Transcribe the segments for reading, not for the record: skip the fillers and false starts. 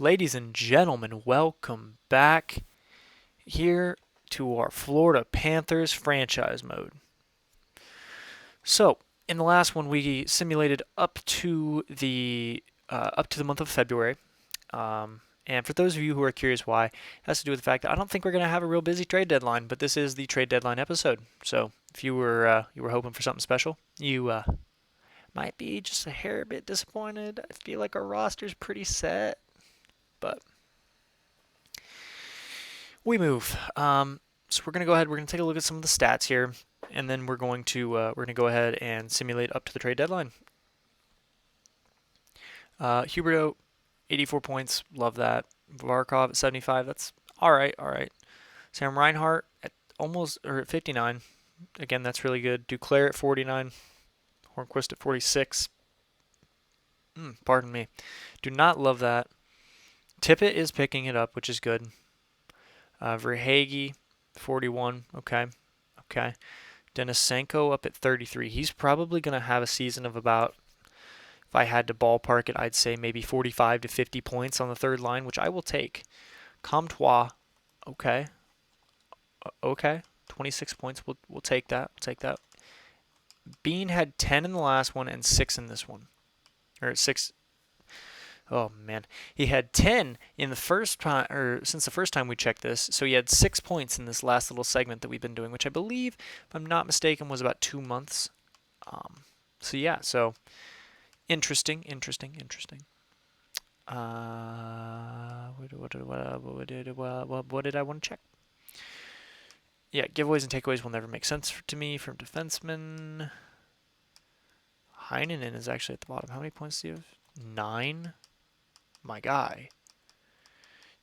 Ladies and gentlemen, welcome back here to our Florida Panthers franchise mode. So, in the last one, we simulated up to the month of February. And for those of you who are curious why, it has to do with the fact that I don't think we're going to have a real busy trade deadline, but this is the trade deadline episode. So, if you were hoping for something special, you might be just a hair bit disappointed. I feel like our roster's pretty set, but we move. So we're gonna go ahead. We're gonna take a look at some of the stats here, and then we're gonna go ahead and simulate up to the trade deadline. Huberto, 84 points. Love that. Varkov at 75. That's all right. All right. Sam Reinhart at almost or at 59. Again, that's really good. Duclair at 49. Hornquist at 46. Pardon me. Do not love that. Tippett is picking it up, which is good. Verhage, 41. Okay. Okay. Denisenko up at 33. He's probably going to have a season of about, if I had to ballpark it, I'd say maybe 45 to 50 points on the third line, which I will take. Comtois, okay. Okay. 26 points. We'll take that. We'll take that. Bean had 10 in the last one and 6 in this one. Or 6. Oh man, he had 10 in the first time, or since the first time we checked this. So he had 6 points in this last little segment that we've been doing, which I believe, if I'm not mistaken, was about 2 months. So yeah, so interesting. What did I want to check? Yeah, giveaways and takeaways will never make sense to me from defensemen. Heinonen is actually at the bottom. How many points do you have? 9. My guy.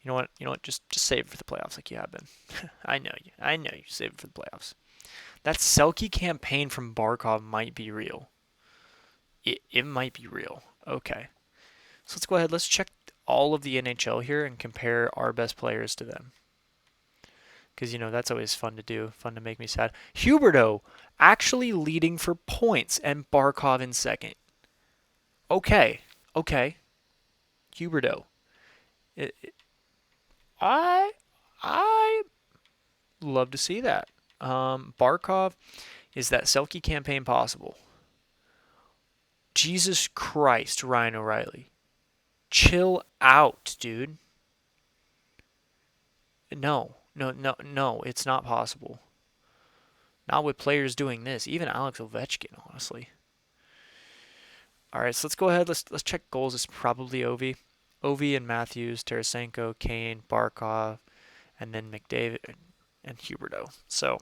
You know what? Just save it for the playoffs like you have been. I know you. Save it for the playoffs. That Selke campaign from Barkov might be real. It might be real. Okay. So let's go ahead. Let's check all of the NHL here and compare our best players to them. Because, that's always fun to do. Fun to make me sad. Huberto actually leading for points and Barkov in second. Okay. Huberto. I love to see that. Barkov, is that Selke campaign possible? Jesus Christ, Ryan O'Reilly. Chill out, dude. No, it's not possible. Not with players doing this. Even Alex Ovechkin, honestly. All right, so let's go ahead. Let's check goals. It's probably Ovi. Ovi and Matthews, Tarasenko, Kane, Barkov, and then McDavid and Huberto. So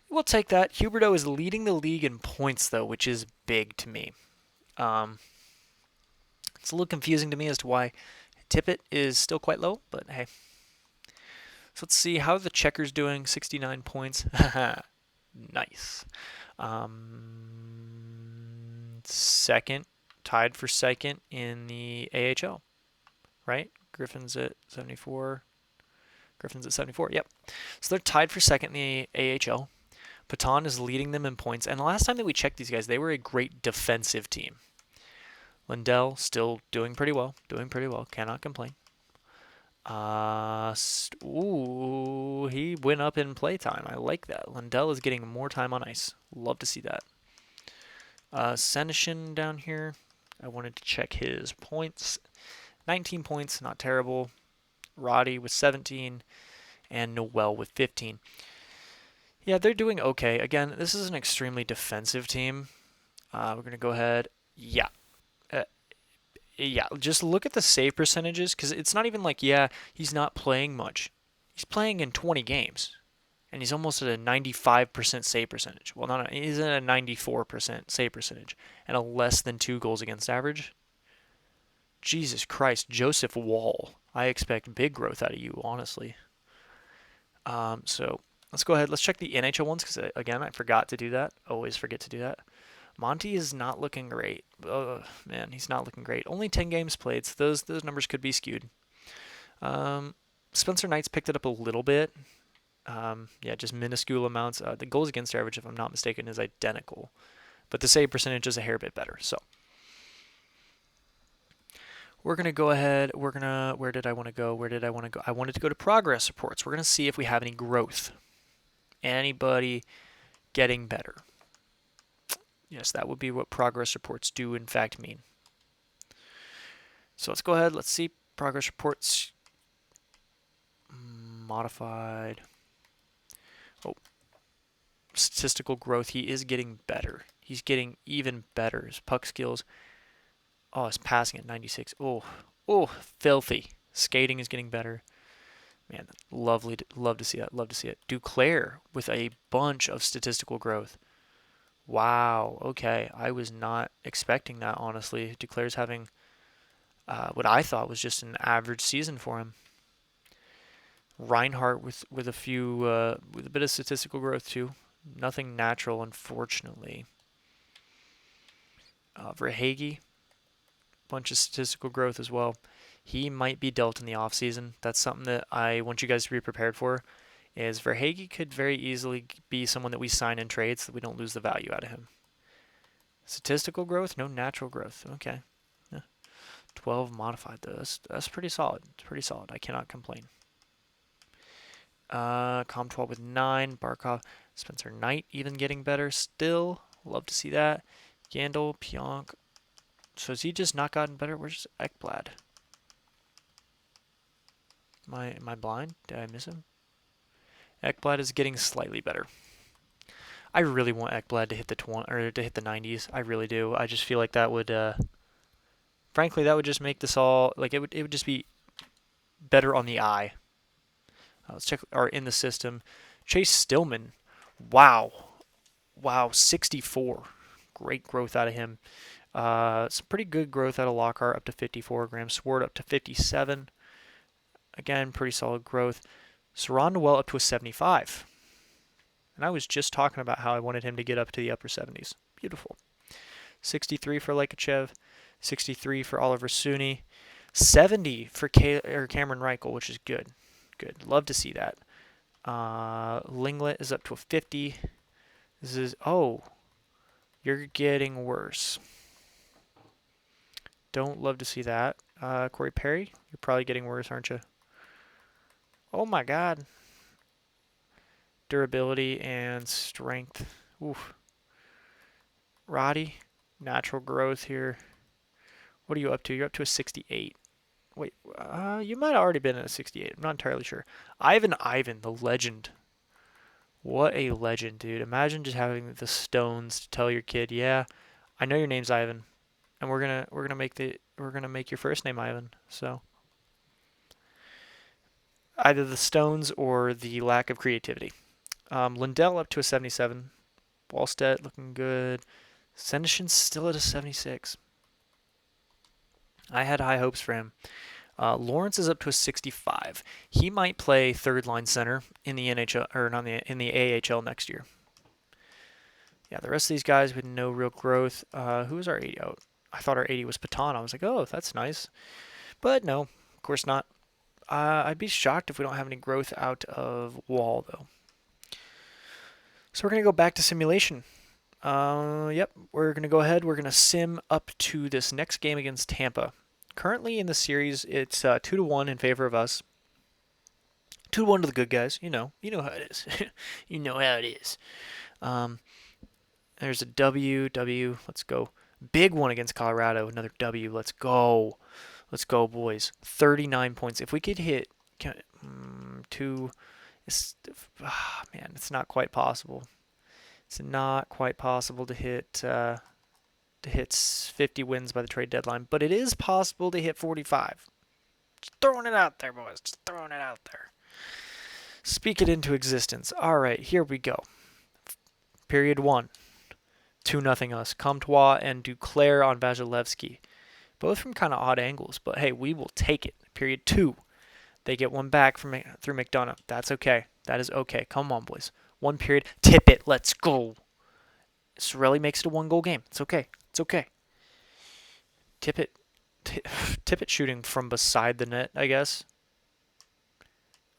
we'll take that. Huberto is leading the league in points, though, which is big to me. It's a little confusing to me as to why Tippett is still quite low, but hey. So let's see how the Checkers doing. 69 points. Nice. Second, tied for second in the AHL, right? Griffin's at 74. Yep. So they're tied for second in the AHL. Patan is leading them in points. And the last time that we checked these guys, they were a great defensive team. Lindell still doing pretty well. Cannot complain. He went up in playtime. I like that. Lindell is getting more time on ice. Love to see that. Senishin down here. I wanted to check his points. 19 points, not terrible. Roddy with 17, and Noel with 15. Yeah, they're doing okay. Again, this is an extremely defensive team. We're going to go ahead. Yeah. Just look at the save percentages, because it's not even like, he's not playing much. He's playing in 20 games, and he's almost at a 95% save percentage. Well, he's at a 94% save percentage, and a less than 2 goals against average. Jesus Christ, Joseph Wall. I expect big growth out of you, honestly. So let's go ahead. Let's check the NHL ones, because, again, I forgot to do that. Always forget to do that. Monty is not looking great. Oh, man, he's not looking great. Only 10 games played, so those numbers could be skewed. Spencer Knight's picked it up a little bit. Just minuscule amounts. The goals against average, if I'm not mistaken, is identical. But the save percentage is a hair bit better. So we're going to go ahead. Where did I want to go? Where did I want to go? I wanted to go to progress reports. We're going to see if we have any growth. Anybody getting better? Yes, that would be what progress reports do in fact mean. So let's go ahead. Let's see progress reports. Modified. Oh, statistical growth. He is getting better. He's getting even better. His puck skills. Oh, his passing at 96. Oh, filthy. Skating is getting better. Man, love to see that. Love to see it. Duclair with a bunch of statistical growth. Wow. Okay, I was not expecting that, honestly. Duclair's having what I thought was just an average season for him. Reinhardt with a bit of statistical growth too. Nothing natural, unfortunately. Verhaeghe, bunch of statistical growth as well. He might be dealt in the offseason. That's something that I want you guys to be prepared for. Is Verhaeghe could very easily be someone that we sign in trades so that we don't lose the value out of him. Statistical growth, no natural growth. Okay. Yeah. 12 modified though. That's pretty solid. It's pretty solid. I cannot complain. Comtois with 9. Barkov, Spencer Knight even getting better still. Love to see that. Gandil, Pionk. So has he just not gotten better? Where's Ekblad? Am I blind? Did I miss him? Ekblad is getting slightly better. I really want Ekblad to hit the 90s. I really do. I just feel like that would, frankly, that would just make this all like it would just be better on the eye. Let's check our in the system. Chase Stillman, wow, 64. Great growth out of him. Some pretty good growth out of Lockhart, up to 54. Graham Swart up to 57. Again, pretty solid growth. Saron Noel up to a 75. And I was just talking about how I wanted him to get up to the upper 70s. Beautiful. 63 for Lekachev. 63 for Oliver Suni. 70 for Cameron Reichel, which is good. Good. Love to see that. Linglet is up to a 50. This is... Oh. You're getting worse. Don't love to see that. Corey Perry, you're probably getting worse, aren't you? Oh my god. Durability and strength. Oof. Roddy, natural growth here. What are you up to? You're up to a 68. Wait, you might have already been at a 68. I'm not entirely sure. Ivan, the legend. What a legend, dude. Imagine just having the stones to tell your kid, yeah, I know your name's Ivan, and we're gonna make your first name Ivan. So either the stones or the lack of creativity. Lindell up to a 77. Wallstedt looking good. Senyshyn's still at a 76. I had high hopes for him. Lawrence is up to a 65. He might play third line center in the NHL or not in the AHL next year. Yeah, the rest of these guys with no real growth. Who was our 80 out? I thought our 80 was Patan. I was like, oh, that's nice. But no, of course not. I'd be shocked if we don't have any growth out of Wall, though. So we're going to go back to simulation. Yep, we're going to go ahead. We're going to sim up to this next game against Tampa. Currently in the series, it's 2-1 in favor of us. 2-1 to the good guys. You know how it is. You know how it is. There's a W. Let's go. Big one against Colorado. Another W. Let's go. Let's go, boys. 39 points. If we could hit 2, man, it's not quite possible. It's not quite possible to hit 50 wins by the trade deadline, but it is possible to hit 45. Just throwing it out there, boys. Just throwing it out there. Speak it into existence. All right, here we go. Period 1. 2-0 us. Comtois and Duclair on Vasilevsky. Both from kind of odd angles, but hey, we will take it. Period 2. They get one back through McDonough. That's okay. That is okay. Come on, boys. 1 period. Tip it. Let's go. Sorelli makes it a 1-goal game. It's okay. It's okay. Tip it shooting from beside the net, I guess.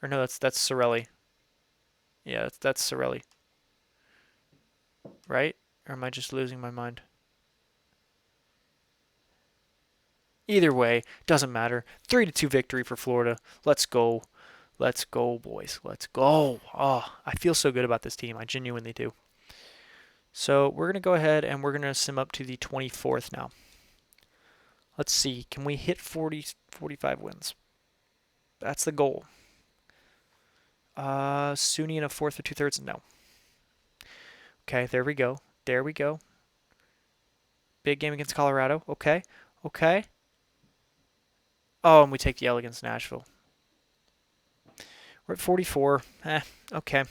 Or no, that's Sorelli. Yeah, that's Sorelli. Right? Or am I just losing my mind? Either way, doesn't matter. 3-2 victory for Florida. Let's go. Let's go, boys. Let's go. Oh, I feel so good about this team. I genuinely do. So we're going to go ahead and we're going to sim up to the 24th now. Let's see. Can we hit 45 wins? That's the goal. Sunni in a fourth or 2/3? No. Okay, there we go. There we go. Big game against Colorado. Okay. Okay. Oh, and we take the L against Nashville. We're at 44. Okay. A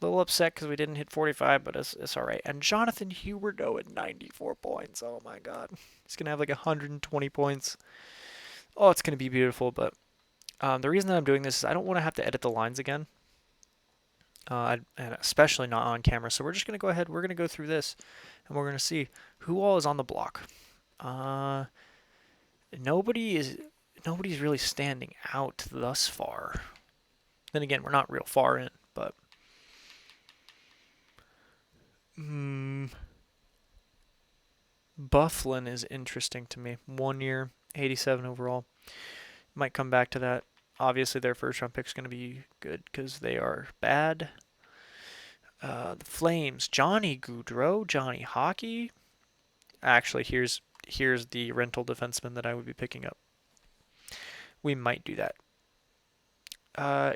little upset because we didn't hit 45, but it's all right. And Jonathan Huberdeau at 94 points. Oh, my God. He's going to have like 120 points. Oh, it's going to be beautiful. But the reason that I'm doing this is I don't want to have to edit the lines again. And especially not on camera. So we're just going to go ahead. We're going to go through this. And we're going to see who all is on the block. Nobody's really standing out thus far. Then again, we're not real far in, but Bufflin is interesting to me. 1 year, 87 overall. Might come back to that. Obviously, their first round pick is going to be good because they are bad. The Flames, Johnny Gaudreau, Johnny Hockey. Actually, here's the rental defenseman that I would be picking up. We might do that.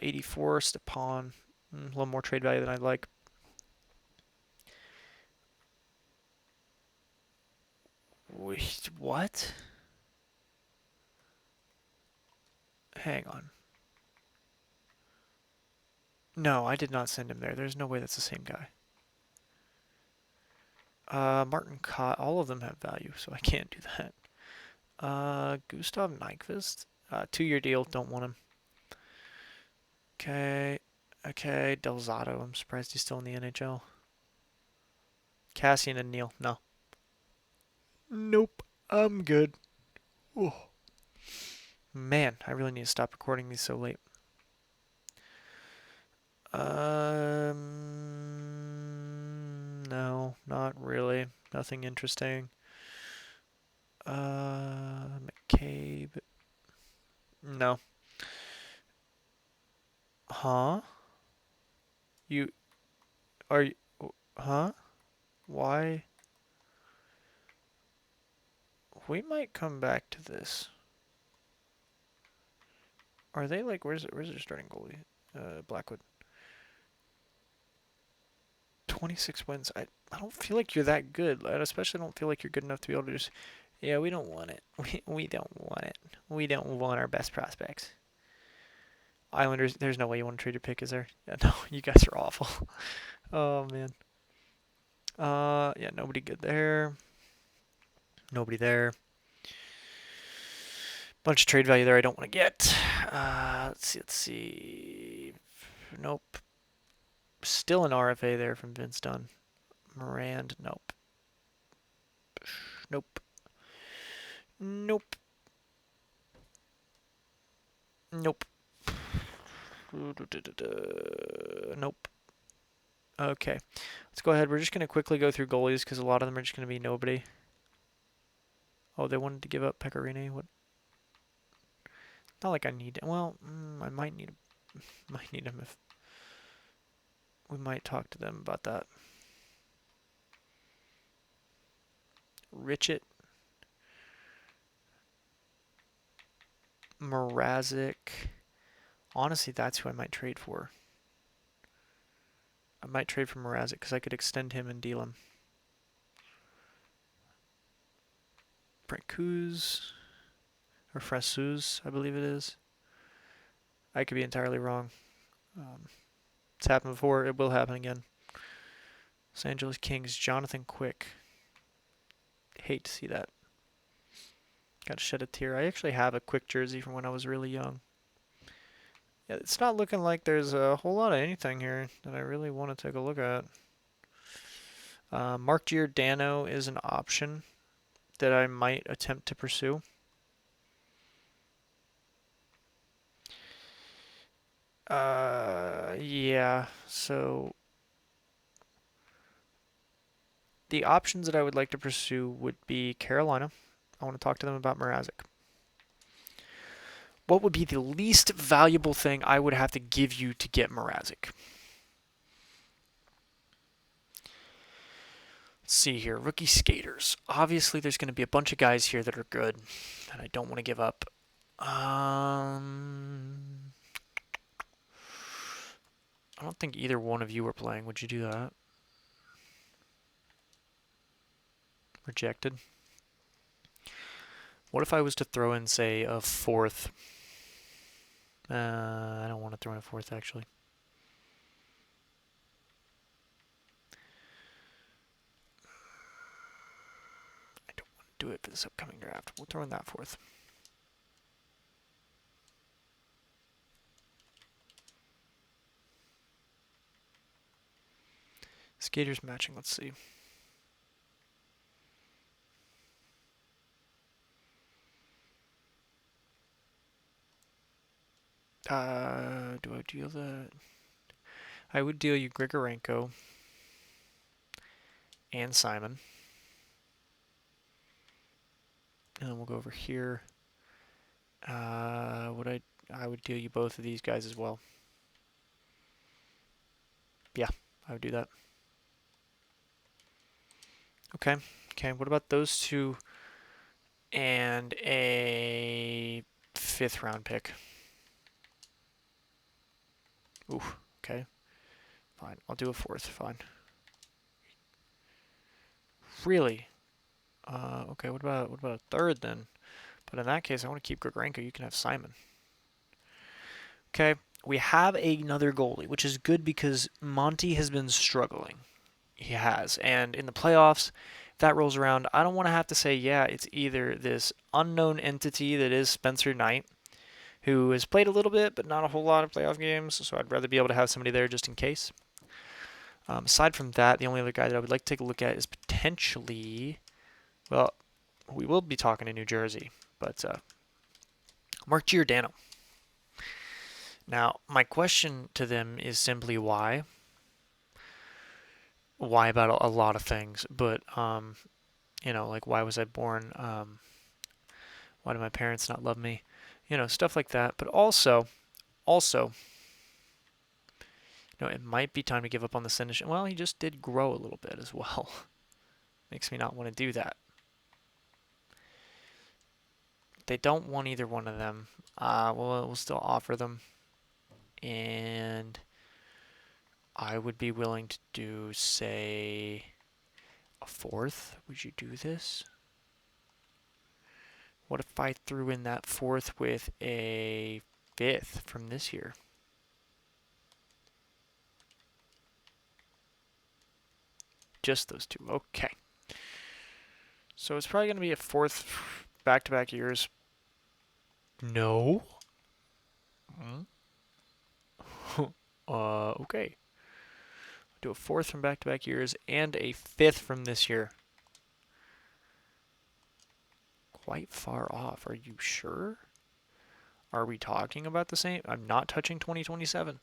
84, Stepan. A little more trade value than I'd like. Wait, what? Hang on. No, I did not send him there. There's no way that's the same guy. Martin Cott. All of them have value, so I can't do that. Gustav Nyquist. 2-year deal. Don't want him. Okay. Okay. Delzato. I'm surprised he's still in the NHL. Cassian and Neal. No. Nope. I'm good. Oh. Man, I really need to stop recording these so late. No, not really. Nothing interesting. McCabe. No. Huh? Huh? Why? We might come back to this. Are they like, where's their starting goalie? Blackwood. 26 wins. I don't feel like you're that good. I especially don't feel like you're good enough to be able to just, yeah, we don't want it. We don't want it. We don't want our best prospects. Islanders, there's no way you want to trade your pick, is there? Yeah, no, you guys are awful. Oh, man. Yeah, nobody good there. Nobody there. Bunch of trade value there I don't want to get. Let's see. Nope. Still an RFA there from Vince Dunn. Morand, nope. Nope. Nope. Nope. Nope. Okay. Let's go ahead. We're just going to quickly go through goalies because a lot of them are just going to be nobody. Oh, they wanted to give up Pecorini. What? Not like I need. Well, I might need him if we might talk to them about that. Richett, Mrazek. Honestly, that's who I might trade for. I might trade for Mrazek because I could extend him and deal him. Francouz or Frasouz, I believe it is. I could be entirely wrong. It's happened before. It will happen again. Los Angeles Kings, Jonathan Quick. Hate to see that. Got to shed a tear. I actually have a Quick jersey from when I was really young. Yeah, it's not looking like there's a whole lot of anything here that I really want to take a look at. Mark Giordano is an option that I might attempt to pursue. Yeah, so the options that I would like to pursue would be Carolina. I want to talk to them about Mrazek. What would be the least valuable thing I would have to give you to get Mrazek? Let's see here. Rookie skaters. Obviously, there's going to be a bunch of guys here that are good that I don't want to give up. I don't think either one of you are playing. Would you do that? Rejected. What if I was to throw in, say, a fourth? I don't want to throw in a fourth, actually. I don't want to do it for this upcoming draft. We'll throw in that fourth. Skaters matching, let's see. Do I deal that? I would deal you Grigorenko and Simon. And then we'll go over here. I would deal you both of these guys as well. Yeah, I would do that. Okay. Okay, what about those two and a 5th round pick? Ooh, okay. Fine. I'll do a 4th. Fine. Really? Okay, what about a 3rd then? But in that case, I want to keep Grigorenko. You can have Simon. Okay, we have another goalie, which is good because Monty has been struggling. He has. And in the playoffs, if that rolls around, I don't want to have to say, yeah, it's either this unknown entity that is Spencer Knight, who has played a little bit, but not a whole lot of playoff games, so I'd rather be able to have somebody there just in case. Aside from that, the only other guy that I would like to take a look at is potentially, well, we will be talking to New Jersey, but Mark Giordano. Now, my question to them is simply why. Why about a lot of things, but, like why was I born? Why do my parents not love me? Stuff like that. But also, it might be time to give up on the Sinish. Well, he just did grow a little bit as well. Makes me not want to do that. They don't want either one of them. We'll still offer them. And I would be willing to do, say, a 4th. Would you do this? What if I threw in that 4th with a 5th from this year? Just those two. Okay. So it's probably going to be a 4th back-to-back years. No. Okay. Do a 4th from back-to-back years and a 5th from this year. Quite far off. Are you sure? Are we talking about the same? I'm not touching 2027.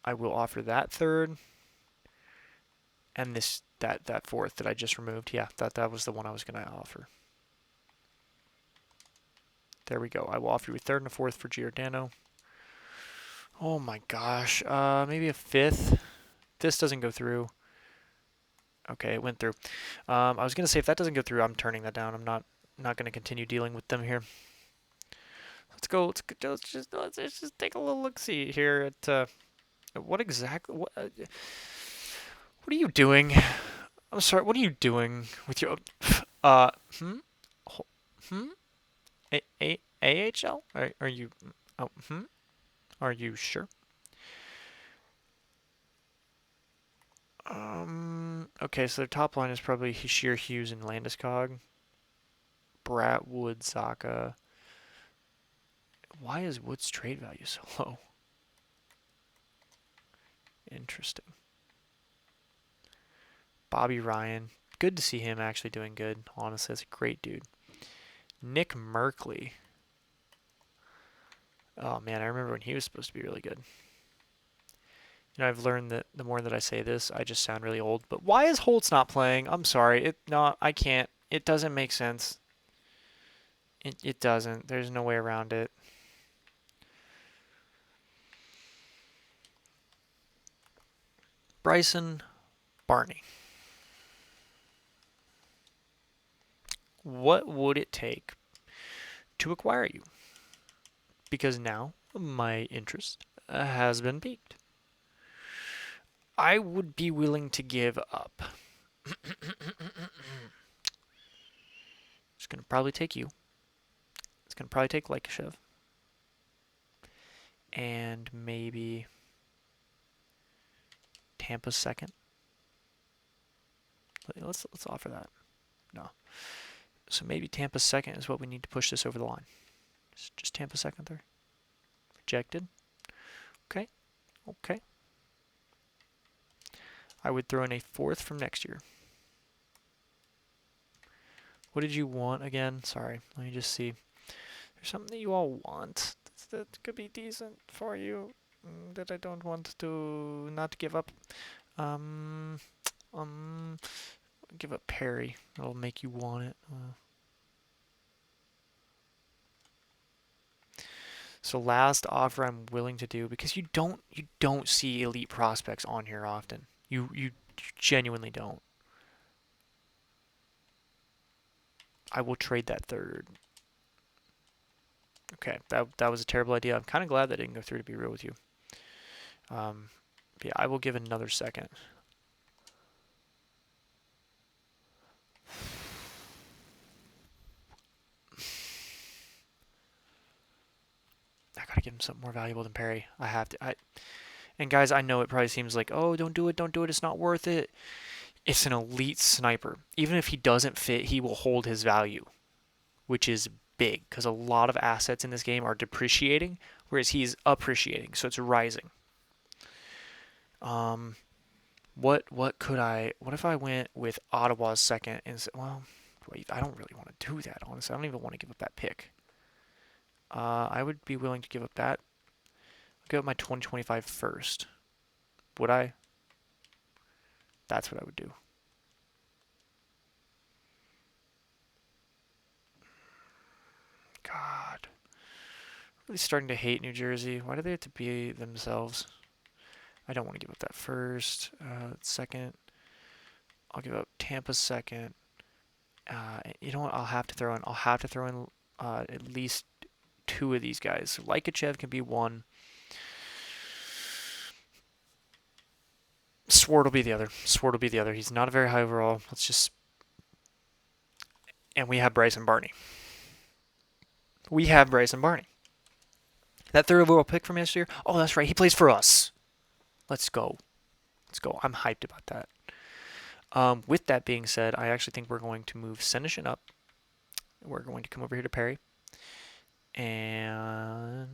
I will offer that 3rd and that 4th that I just removed. Yeah, that was the one I was going to offer. There we go. I will offer you a 3rd and a 4th for Giordano. Oh my gosh. Maybe a 5th. This doesn't go through. Okay, it went through. I was going to say if that doesn't go through, I'm turning that down. I'm not going to continue dealing with them here. Let's go. Let's just take a little look-see here at what exactly. What are you doing? I'm sorry. What are you doing with your AHL? Are you? Oh, Are you sure? Okay, so their top line is probably Hishir, Hughes, and Landeskog. Brat, Wood, Zaka. Why is Wood's trade value so low? Interesting. Bobby Ryan. Good to see him actually doing good. Honestly, that's a great dude. Nick Merkley. Oh, man, I remember when he was supposed to be really good. I've learned that the more that I say this, I just sound really old. But why is Holtz not playing? I'm sorry. I can't. It doesn't make sense. It doesn't. There's no way around it. Bryson Barney. What would it take to acquire you? Because now my interest has been piqued. I would be willing to give up. It's going to probably take you. It's going to probably take Lekashev. And maybe Tampa's second. Let's offer that. No. So maybe Tampa's second is what we need to push this over the line. Just Tampa second there. Rejected. Okay. Okay. I would throw in a fourth from next year. What did you want again? Sorry. Let me just see. There's something that you all want that could be decent for you that I don't want to not give up. Give up Perry. That'll make you want it. So last offer I'm willing to do, because you don't see elite prospects on here often. You genuinely don't. I will trade that third. Okay, that was a terrible idea. I'm kind of glad that didn't go through, to be real with you. Yeah, I will give another second. I gotta give him something more valuable than Perry. I have to. And guys, I know it probably seems like, oh, don't do it, it's not worth it. It's an elite sniper. Even if he doesn't fit, he will hold his value, which is big, because a lot of assets in this game are depreciating, whereas he's appreciating, so it's rising. What if I went with Ottawa's second and said, well, I don't really want to do that, honestly. I don't even want to give up that pick. I would be willing to give up that. I'll give up my 2025 first. Would I? That's what I would do. God. Really starting to hate New Jersey. Why do they have to be themselves? I don't want to give up that first. Second. I'll give up Tampa second. You know what? I'll have to throw in at least two of these guys. So Likachev can be one. Swart will be the other. He's not a very high overall. And we have Bryson Barney. That third overall pick from yesterday. Oh, that's right. He plays for us. Let's go. I'm hyped about that. With that being said, I actually think we're going to move Senishin up. We're going to come over here to Perry. And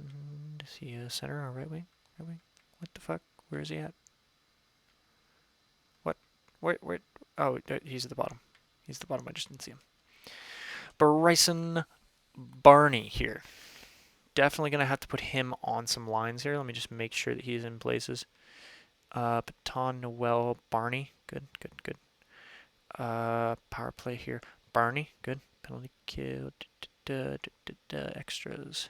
is he a center or right wing? What the fuck? Where is he at? What? Where? Oh, he's at the bottom. I just didn't see him. Bryson Barney here. Definitely going to have to put him on some lines here. Let me just make sure that he's in places. Baton, Noel, Barney. Good. Power play here. Barney. Good. Penalty kill. Extras.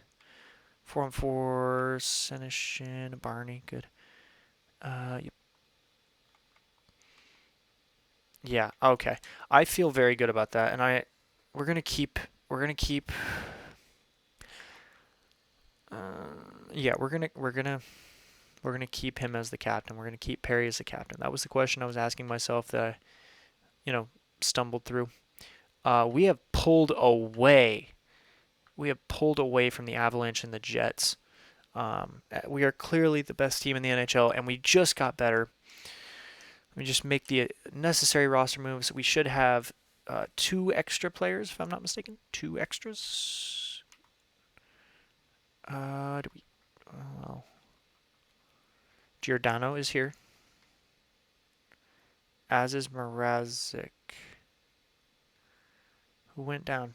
4-on-4. Senishin. Barney. Good. Yep. Yeah. Okay. I feel very good about that, and we're gonna keep. Yeah, we're gonna keep him as the captain. We're gonna keep Perry as the captain. That was the question I was asking myself that I, stumbled through. We have pulled away. From the Avalanche and the Jets. We are clearly the best team in the NHL, and we just got better. Let me just make the necessary roster moves. We should have 2 extra players, if I'm not mistaken. 2 extras. Giordano is here. As is Mrazek. Who went down?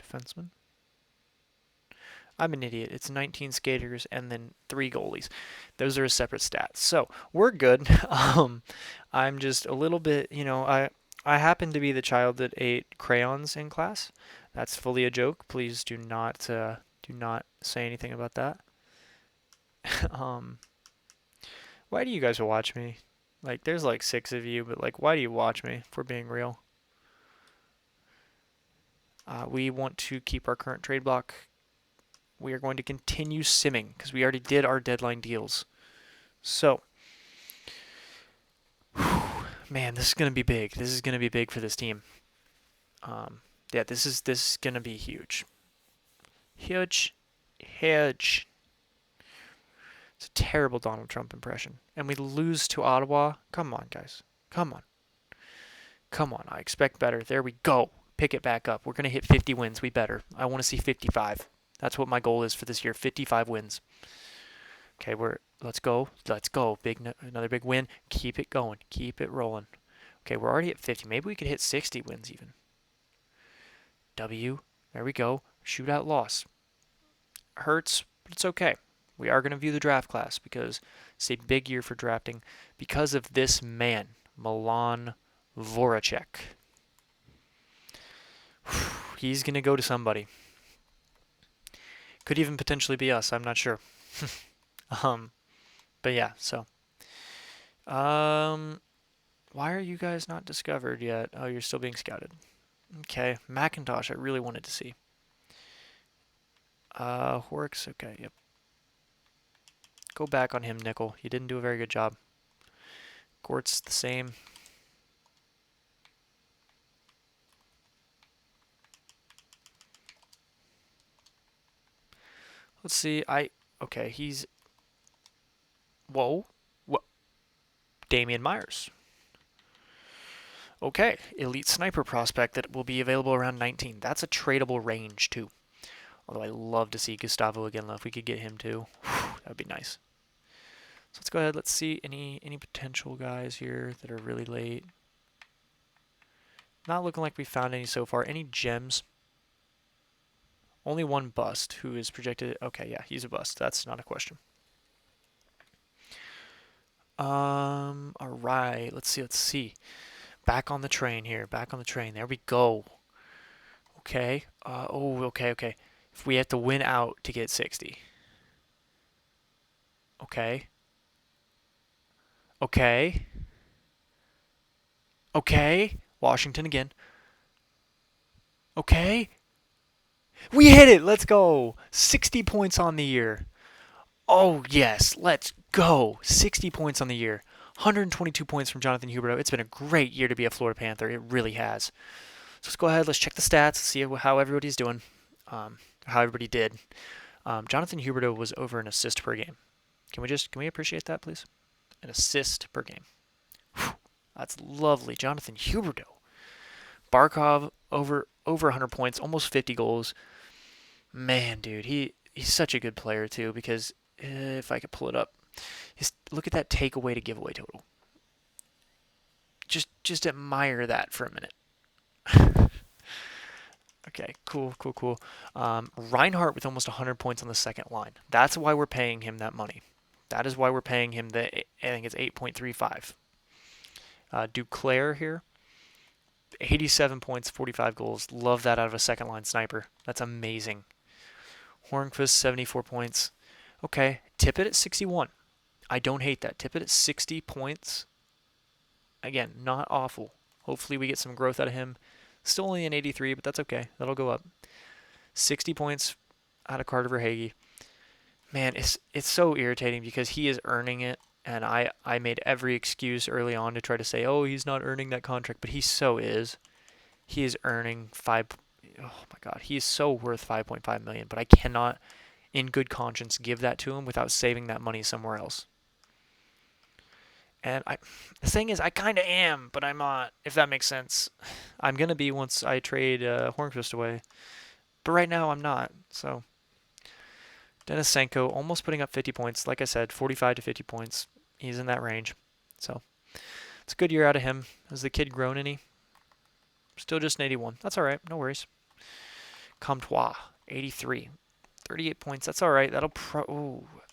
Defenseman. I'm an idiot. It's 19 skaters and then 3 goalies. Those are a separate stats. So we're good. I'm just a little bit, I happen to be the child that ate crayons in class. That's fully a joke. Please do not say anything about that. Why do you guys watch me? Like, there's like 6 of you, but like, why do you watch me, if we're being real? We want to keep our current trade block. We are going to continue simming because we already did our deadline deals. So, man, this is going to be big. This is going to be big for this team. Yeah, this is going to be huge. Huge. Huge. It's a terrible Donald Trump impression. And we lose to Ottawa. Come on, guys. Come on. Come on. I expect better. There we go. Pick it back up. We're going to hit 50 wins. We better. I want to see 55. That's what my goal is for this year. 55 wins. Okay, let's go. Let's go. Another big win. Keep it going. Keep it rolling. Okay, we're already at 50. Maybe we could hit 60 wins even. W. There we go. Shootout loss. Hurts, but it's okay. We are going to view the draft class because it's a big year for drafting because of this man, Milan Voracek. He's going to go to somebody. Could even potentially be us. I'm not sure. But yeah, so. Why are you guys not discovered yet? Oh, you're still being scouted. Okay, McIntosh, I really wanted to see. Horrocks, okay, yep. Go back on him, Nickel. You didn't do a very good job. Gort's the same. Let's see, okay, he's... Whoa. What? Damian Myers. Okay, elite sniper prospect that will be available around 19. That's a tradable range, too. Although I love to see Gustavo Aguilera if we could get him, too. That would be nice. So let's go ahead. Let's see any potential guys here that are really late. Not looking like we found any so far. Any gems? Only one bust who is projected. Okay, yeah, he's a bust. That's not a question. All right. Let's see. Back on the train here. Back on the train. There we go. Okay. Okay. If we have to win out to get 60. Okay. Okay. Washington again. Okay. We hit it. Let's go. 60 points on the year. Oh, yes. Let's go. 60 points on the year. 122 points from Jonathan Huberdeau. It's been a great year to be a Florida Panther. It really has. So let's go ahead. Let's check the stats. See how everybody's doing. How everybody did. Jonathan Huberdeau was over an assist per game. Can we appreciate that, please? An assist per game. Whew, that's lovely. Jonathan Huberdeau. Barkov over 100 points, almost 50 goals. Man, dude, he's such a good player too. Because if I could pull it up, look at that takeaway to giveaway total. Just admire that for a minute. Okay, cool. Reinhardt with almost 100 points on the second line. That's why we're paying him that money. That is why we're paying him I think it's 8.35. Duclair here, 87 points, 45 goals. Love that out of a second line sniper. That's amazing. Hornqvist, 74 points. Okay, Tippett at 61. I don't hate that. Tippett at 60 points. Again, not awful. Hopefully we get some growth out of him. Still only an 83, but that's okay. That'll go up. 60 points out of Carter Verhaeghe. Man, it's so irritating because he is earning it, and I made every excuse early on to try to say, oh, he's not earning that contract, but he so is. He is earning oh my God, he is so worth 5.5 million, but I cannot, in good conscience, give that to him without saving that money somewhere else. And the thing is, I kind of am, but I'm not, if that makes sense. I'm going to be once I trade Hornqvist away. But right now, I'm not. So, Denisenko almost putting up 50 points. Like I said, 45 to 50 points. He's in that range. So, it's a good year out of him. Has the kid grown any? Still just an 81. That's all right. No worries. Comtois, 83. 38 points. That's all right. That'll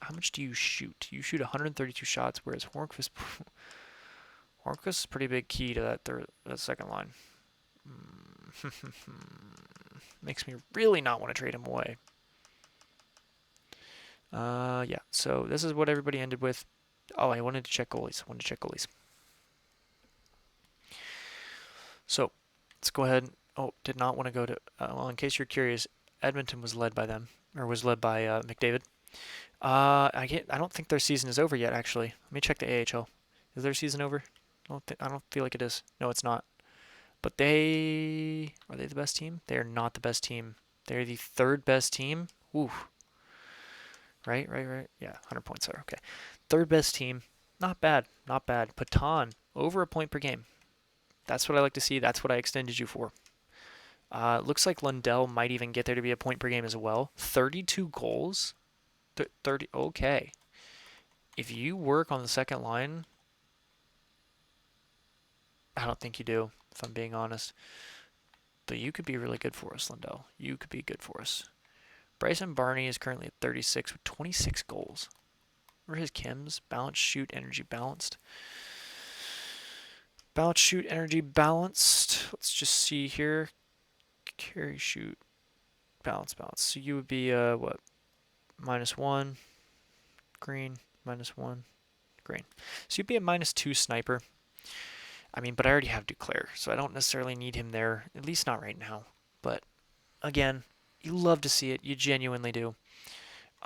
how much do you shoot? You shoot 132 shots, whereas Hornqvist is a pretty big key to that second line. Makes me really not want to trade him away. Yeah, so this is what everybody ended with. Oh, I wanted to check goalies. So let's go ahead. Oh, did not want to go to. Well, in case you're curious, Edmonton was led by them, or was led by McDavid. I don't think their season is over yet. Actually, let me check the AHL. Is their season over? I don't feel like it is. No, it's not. But are they the best team? They are not the best team. They're the third best team. Ooh, right. Yeah, 100 points are okay. Third best team. Not bad. Patan over a point per game. That's what I like to see. That's what I extended you for. Looks like Lundell might even get there to be a point per game as well. 32 goals. 30. Okay. If you work on the second line, I don't think you do, if I'm being honest. But you could be really good for us, Lundell. You could be good for us. Bryson Barney is currently at 36 with 26 goals. What are his chems? Balance, shoot, energy, balanced. Balance, shoot, energy, balanced. Let's just see here. Carry, shoot, balance. So you would be, what? -1, green, -1, green. So you'd be a -2 sniper. I mean, but I already have Duclair, so I don't necessarily need him there, at least not right now. But again, you love to see it. You genuinely do.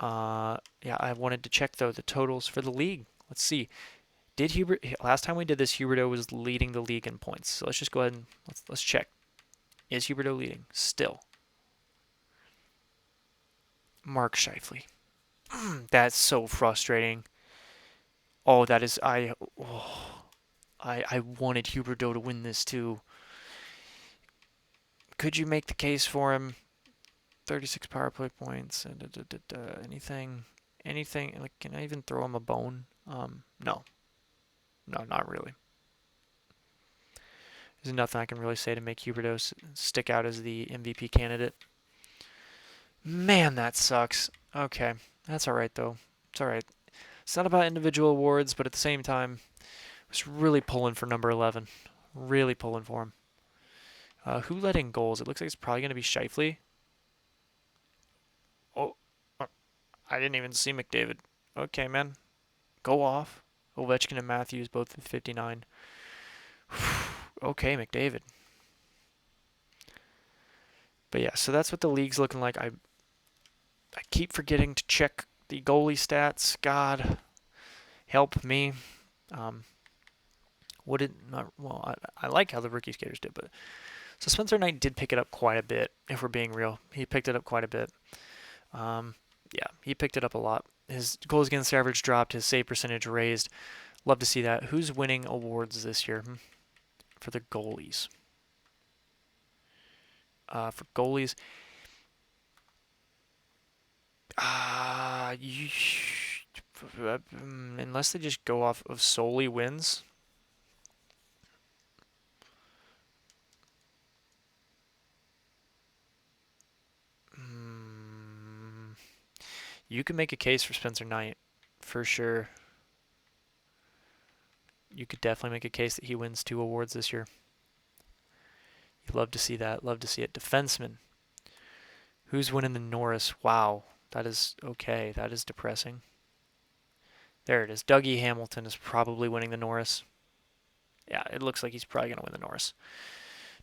Yeah, I wanted to check, though, the totals for the league. Let's see. Last time we did this, Huberdeau was leading the league in points. So let's just go ahead and let's check. Is Huberdeau leading? Still. Mark Scheifele. That's so frustrating. Oh, that is I wanted Huberdeau to win this too. Could you make the case for him? 36 power play points. Anything? Like, can I even throw him a bone? No, not really. There's nothing I can really say to make Huberdeau stick out as the MVP candidate. Man, that sucks. Okay, that's all right though. It's all right. It's not about individual awards, but at the same time, I was really pulling for number 11. Really pulling for him. Who led in goals? It looks like it's probably going to be Scheifele. Oh, I didn't even see McDavid. Okay, man. Go off. Ovechkin and Matthews both with 59. Okay, McDavid. But yeah, so that's what the league's looking like. I keep forgetting to check the goalie stats. God, help me. I like how the rookie skaters did, but so Spencer Knight did pick it up quite a bit. If we're being real, he picked it up quite a bit. Yeah, he picked it up a lot. His goals against average dropped. His save percentage raised. Love to see that. Who's winning awards this year for the goalies? For goalies, unless they just go off of solely wins. You can make a case for Spencer Knight, for sure. You could definitely make a case that he wins 2 awards this year. You'd love to see that. Love to see it. Defenseman. Who's winning the Norris? Wow, that is okay. That is depressing. There it is. Dougie Hamilton is probably winning the Norris. Yeah, it looks like he's probably going to win the Norris.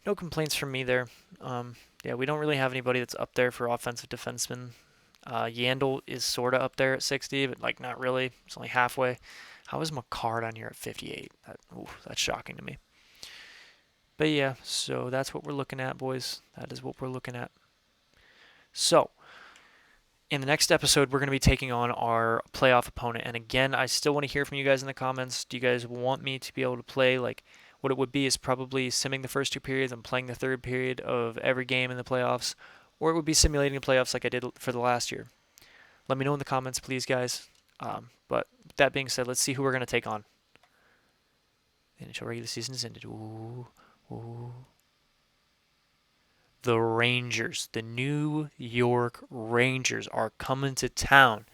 No complaints from me there. Yeah, we don't really have anybody that's up there for offensive defensemen. Yandel is sort of up there at 60, but like not really. It's only halfway. How is McCarr down here at 58? That's shocking to me. But yeah, so that's what we're looking at, boys. That is what we're looking at. So, in the next episode, we're going to be taking on our playoff opponent. And again, I still want to hear from you guys in the comments. Do you guys want me to be able to play like what it would be is probably simming the first 2 periods and playing the third period of every game in the playoffs? Or it would be simulating the playoffs like I did for the last year. Let me know in the comments, please, guys. But with that being said, let's see who we're going to take on. The NHL regular season is ended. Ooh. The Rangers, the New York Rangers are coming to town.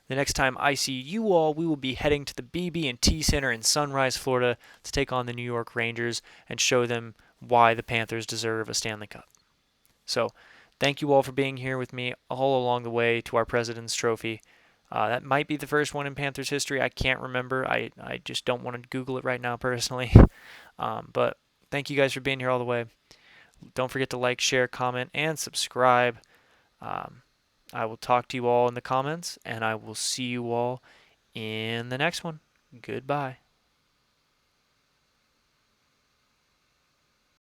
The next time I see you all, we will be heading to the BB&T Center in Sunrise, Florida to take on the New York Rangers and show them why the Panthers deserve a Stanley Cup. So, thank you all for being here with me all along the way to our President's Trophy. That might be the first one in Panthers history. I can't remember. I just don't want to Google it right now personally. But thank you guys for being here all the way. Don't forget to like, share, comment, and subscribe. I will talk to you all in the comments, and I will see you all in the next one. Goodbye.